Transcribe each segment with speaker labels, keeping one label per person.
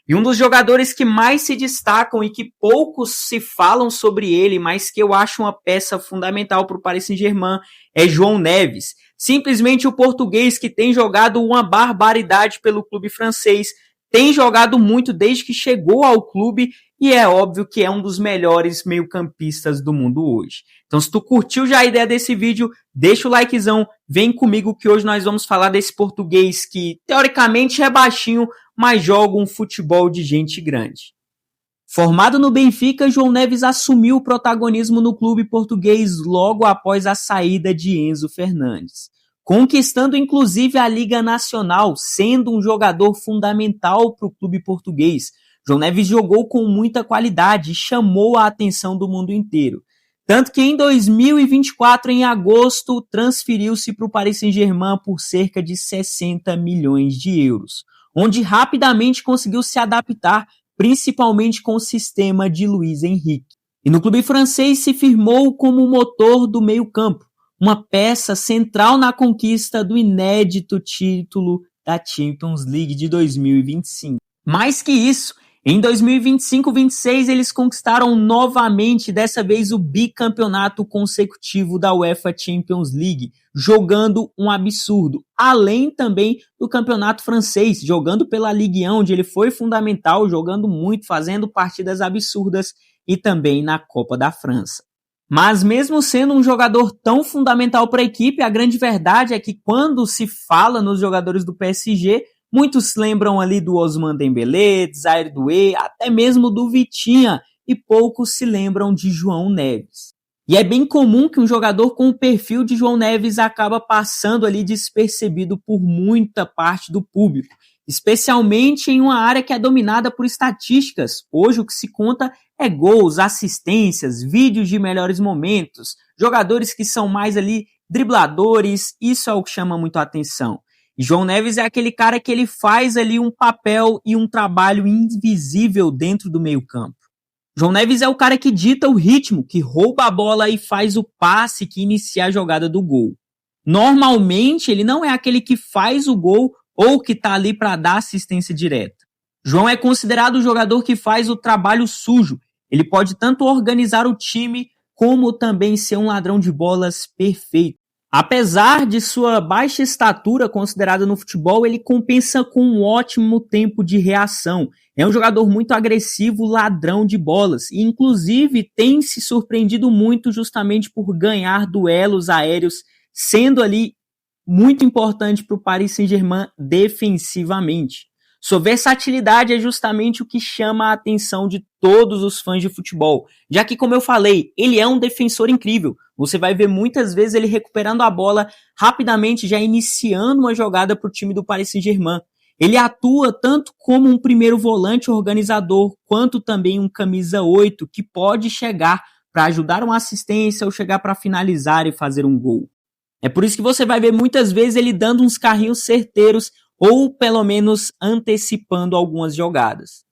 Speaker 1: E um dos jogadores que mais se destacam e que poucos se falam sobre ele, mas que eu acho uma peça fundamental para o Paris Saint-Germain, é João Neves. Simplesmente o português que tem jogado uma barbaridade pelo clube francês, tem jogado muito desde que chegou ao clube e é óbvio que é um dos melhores meio-campistas do mundo hoje. Então, se tu curtiu já a ideia desse vídeo, deixa o likezão, vem comigo que hoje nós vamos falar desse português que teoricamente é baixinho, mas joga um futebol de gente grande. Formado no Benfica, João Neves assumiu o protagonismo no clube português logo após a saída de Enzo Fernandes, conquistando inclusive a Liga Nacional, sendo um jogador fundamental para o clube português. João Neves jogou com muita qualidade e chamou a atenção do mundo inteiro. Tanto que em 2024, em agosto, transferiu-se para o Paris Saint-Germain por cerca de 60 milhões de euros, onde rapidamente conseguiu se adaptar, principalmente com o sistema de Luiz Henrique. E no clube francês se firmou como o motor do meio-campo, uma peça central na conquista do inédito título da Champions League de 2025. Mais que isso, em 2025-26 eles conquistaram novamente, dessa vez o bicampeonato consecutivo da UEFA Champions League, jogando um absurdo, além também do campeonato francês, jogando pela Ligue 1, onde ele foi fundamental, jogando muito, fazendo partidas absurdas, e também na Copa da França. Mas mesmo sendo um jogador tão fundamental para a equipe, a grande verdade é que quando se fala nos jogadores do PSG, muitos lembram ali do Ousmane Dembélé, Zaire Doué, até mesmo do Vitinha, e poucos se lembram de João Neves. E é bem comum que um jogador com o perfil de João Neves acaba passando ali despercebido por muita parte do público, especialmente em uma área que é dominada por estatísticas. Hoje o que se conta é gols, assistências, vídeos de melhores momentos, jogadores que são mais ali dribladores, isso é o que chama muito a atenção. E João Neves é aquele cara que ele faz ali um papel e um trabalho invisível dentro do meio-campo. João Neves é o cara que dita o ritmo, que rouba a bola e faz o passe que inicia a jogada do gol. Normalmente, ele não é aquele que faz o gol ou que está ali para dar assistência direta. João é considerado o jogador que faz o trabalho sujo. Ele pode tanto organizar o time, como também ser um ladrão de bolas perfeito. Apesar de sua baixa estatura considerada no futebol, ele compensa com um ótimo tempo de reação. É um jogador muito agressivo, ladrão de bolas, e inclusive tem se surpreendido muito justamente por ganhar duelos aéreos, sendo ali muito importante para o Paris Saint-Germain defensivamente. Sua versatilidade é justamente o que chama a atenção de todos os fãs de futebol, já que, como eu falei, ele é um defensor incrível. Você vai ver muitas vezes ele recuperando a bola rapidamente, já iniciando uma jogada para o time do Paris Saint-Germain. Ele atua tanto como um primeiro volante organizador, quanto também um camisa 8, que pode chegar para ajudar uma assistência ou chegar para finalizar e fazer um gol. É por isso que você vai ver muitas vezes ele dando uns carrinhos certeiros, ou pelo menos antecipando algumas jogadas.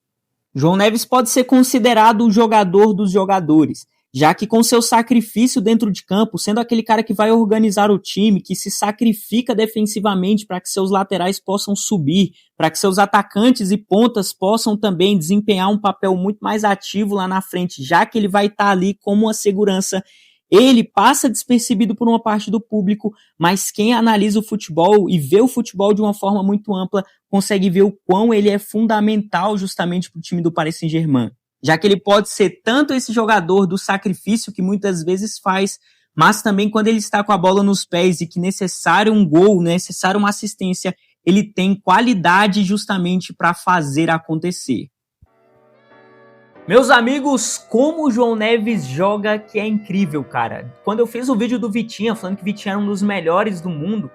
Speaker 1: João Neves pode ser considerado o jogador dos jogadores, já que com seu sacrifício dentro de campo, sendo aquele cara que vai organizar o time, que se sacrifica defensivamente para que seus laterais possam subir, para que seus atacantes e pontas possam também desempenhar um papel muito mais ativo lá na frente, já que ele vai estar ali como uma segurança. Ele passa despercebido por uma parte do público, mas quem analisa o futebol e vê o futebol de uma forma muito ampla, consegue ver o quão ele é fundamental justamente para o time do Paris Saint-Germain. Já que ele pode ser tanto esse jogador do sacrifício que muitas vezes faz, mas também quando ele está com a bola nos pés e que necessário um gol, necessário uma assistência, ele tem qualidade justamente para fazer acontecer. Meus amigos, como o João Neves joga que é incrível, cara. Quando eu fiz o vídeo do Vitinha, falando que Vitinha era um dos melhores do mundo,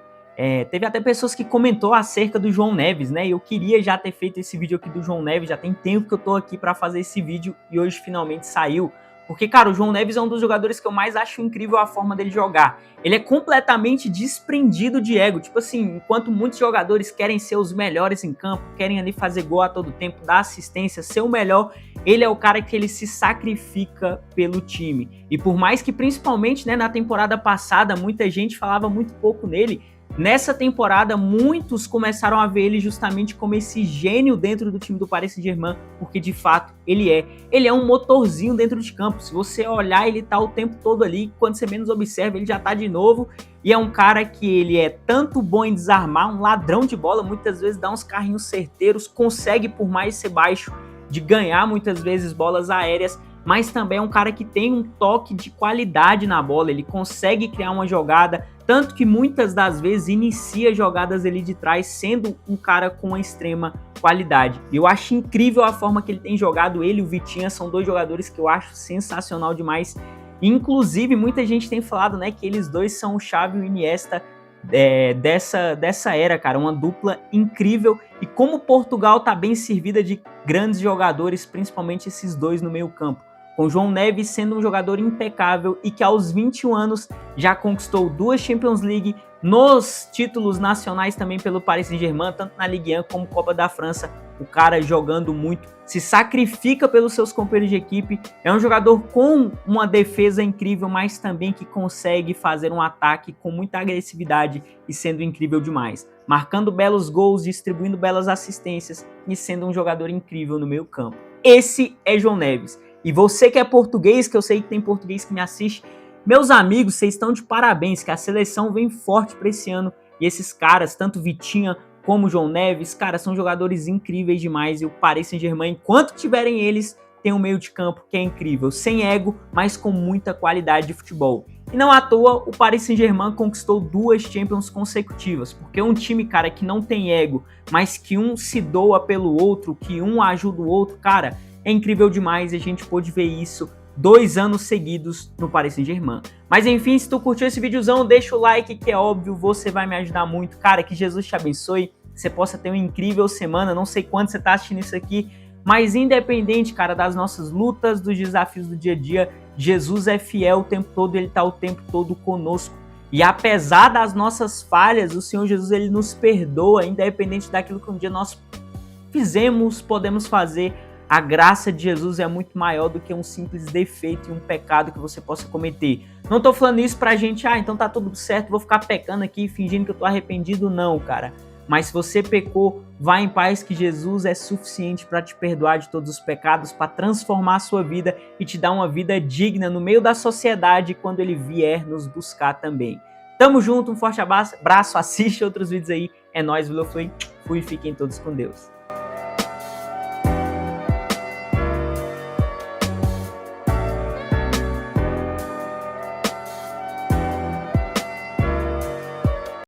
Speaker 1: teve até pessoas que comentou acerca do João Neves, né? Eu queria já ter feito esse vídeo aqui do João Neves, já tem tempo que eu tô aqui pra fazer esse vídeo e hoje finalmente saiu. Porque, cara, o João Neves é um dos jogadores que eu mais acho incrível a forma dele jogar. Ele é completamente desprendido de ego. Tipo assim, enquanto muitos jogadores querem ser os melhores em campo, querem ali fazer gol a todo tempo, dar assistência, ser o melhor, ele é o cara que ele se sacrifica pelo time. E por mais que, principalmente, né, na temporada passada, muita gente falava muito pouco nele, Nessa temporada, muitos começaram a ver ele justamente como esse gênio dentro do time do Paris Saint-Germain, porque de fato ele é. Ele é um motorzinho dentro de campo. Se você olhar, ele tá o tempo todo ali, quando você menos observa, ele já tá de novo. E é um cara que ele é tanto bom em desarmar, um ladrão de bola, muitas vezes dá uns carrinhos certeiros, consegue por mais ser baixo de ganhar muitas vezes bolas aéreas, mas também é um cara que tem um toque de qualidade na bola, ele consegue criar uma jogada, tanto que muitas das vezes inicia jogadas ali de trás, sendo um cara com uma extrema qualidade. Eu acho incrível a forma que ele tem jogado, ele e o Vitinha são dois jogadores que eu acho sensacional demais. Inclusive, muita gente tem falado, né, que eles dois são o Xavi e o Iniesta dessa era, cara, uma dupla incrível. E como Portugal tá bem servida de grandes jogadores, principalmente esses dois no meio campo, com João Neves sendo um jogador impecável e que aos 21 anos já conquistou 2 Champions League, nos títulos nacionais também pelo Paris Saint-Germain, tanto na Ligue 1 como Copa da França. O cara jogando muito, se sacrifica pelos seus companheiros de equipe, é um jogador com uma defesa incrível, mas também que consegue fazer um ataque com muita agressividade e sendo incrível demais, marcando belos gols, distribuindo belas assistências e sendo um jogador incrível no meio campo. Esse é João Neves. E você que é português, que eu sei que tem português que me assiste, meus amigos, vocês estão de parabéns, que a seleção vem forte para esse ano. E esses caras, tanto Vitinha como João Neves, cara, são jogadores incríveis demais. E o Paris Saint-Germain, enquanto tiverem eles, tem um meio de campo que é incrível, sem ego, mas com muita qualidade de futebol. E não à toa, o Paris Saint-Germain conquistou 2 Champions consecutivas, porque um time, cara, que não tem ego, mas que um se doa pelo outro, que um ajuda o outro, cara, é incrível demais, e a gente pôde ver isso 2 anos seguidos no Paris Saint-Germain. Mas enfim, se tu curtiu esse videozão, deixa o like, que é óbvio, você vai me ajudar muito. Cara, que Jesus te abençoe, que você possa ter uma incrível semana. Não sei quando você tá assistindo isso aqui, mas independente, cara, das nossas lutas, dos desafios do dia a dia, Jesus é fiel o tempo todo, ele tá o tempo todo conosco. E apesar das nossas falhas, o Senhor Jesus, ele nos perdoa, independente daquilo que um dia nós fizemos, podemos fazer. A graça de Jesus é muito maior do que um simples defeito e um pecado que você possa cometer. Não tô falando isso pra gente, então tá tudo certo, vou ficar pecando aqui, fingindo que eu tô arrependido, não, cara. Mas se você pecou, vá em paz, que Jesus é suficiente para te perdoar de todos os pecados, para transformar a sua vida e te dar uma vida digna no meio da sociedade quando ele vier nos buscar também. Tamo junto, um forte abraço, assiste outros vídeos aí, é nóis, fui, fiquem todos com Deus.